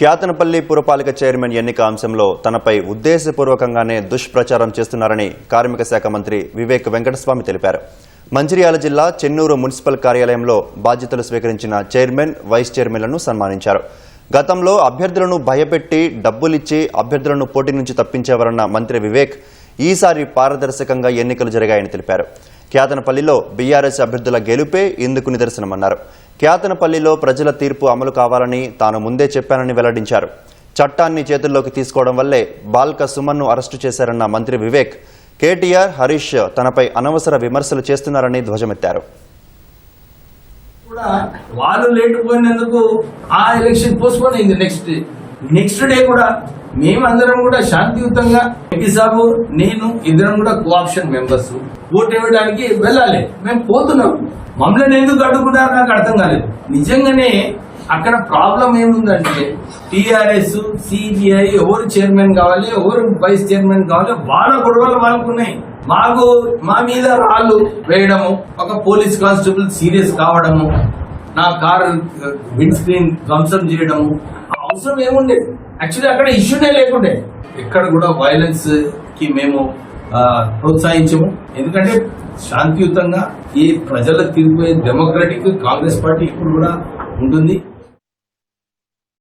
Kyathanpalli పురపాలిక chairman ఎన్నిక అంశంలో తనపై ఉద్దేశపూర్వకంగానే దుష్ప్రచారం చేస్తున్నారని కార్మిక శాఖ మంత్రి వివేక్ వెంకటస్వామి తెలిపారు. మంచిర్యాల జిల్లా చెన్నూరు మున్సిపల్ కార్యాలయంలో బాధ్యతలు స్వీకరించిన చైర్మన్, వైస్ చైర్మన్లను సన్మానించారు. గతంలో అభ్యర్థులను భయపెట్టి డబ్బులిచ్చి అభ్యర్థులను పోటీ నుంచి తప్పించేవారన్న మంత్రి వివేక్ ఈసారి పారదర్శకంగా ఎన్నికలు జరిగాయని తెలిపారు. క్యాతనపల్లిలో బీఆర్ఎస్ అభ్యర్థుల గెలుపే ఇందుకు నిదర్శనమన్నారు. క్యాతనపల్లిలో ప్రజల తీర్పు అమలు కావాలని తాను ముందే చెప్పానని వెల్లడించారు. చట్టాన్ని చేతుల్లోకి తీసుకోవడం వల్లే బాల్క సుమన్ను అరెస్టు చేశారన్న మంత్రి వివేక్ కేటీఆర్, హరీష్ తనపై అనవసర విమర్శలు చేస్తున్నారని ధ్వజమెత్తారు. వాళ్ళు లేటుపోయినందుకు ఆ ఎలక్షన్ పోస్ట్పోన్ అయింది. నెక్స్ట్ డే కూడా మేమందరం కూడా శాంతియుతంగా ఎంపీ సాబు, నేను ఇద్దరం కూడా కోఆప్షన్ మెంబర్స్ ఓటు ఇవ్వడానికి వెళ్ళాలి. మేము పోతున్నాం. మమ్మల్ని ఎందుకు అడ్డుకున్నారో నాకు అర్థం కాలేదు. నిజంగానే అక్కడ ప్రాబ్లం ఏముందంటే టీఆర్ఎస్, సిబిఐ ఎవరు చైర్మన్ కావాలి, ఎవరు వైస్ చైర్మన్ కావాలి, వాళ్ళ గొడవలు వాళ్ళకున్నాయి. మా మీద రాళ్ళు వేయడము, ఒక పోలీస్ కానిస్టేబుల్ సీరియస్ కావడము, నా కారు విండ్ స్క్రీన్ ధ్వంసం చేయడము అవసరం ఏముండేది. యాక్చువల్లీ అక్కడ ఇష్యూనే లేకుండే. ఎక్కడ కూడా వైలెన్స్ కి మేము ప్రోత్సహించము. ఎందుకంటే శాంతియుతంగా ఈ ప్రజల తీర్పు డెమోక్రటిక్ కాంగ్రెస్ పార్టీ ఇప్పుడు కూడా ఉంటుంది.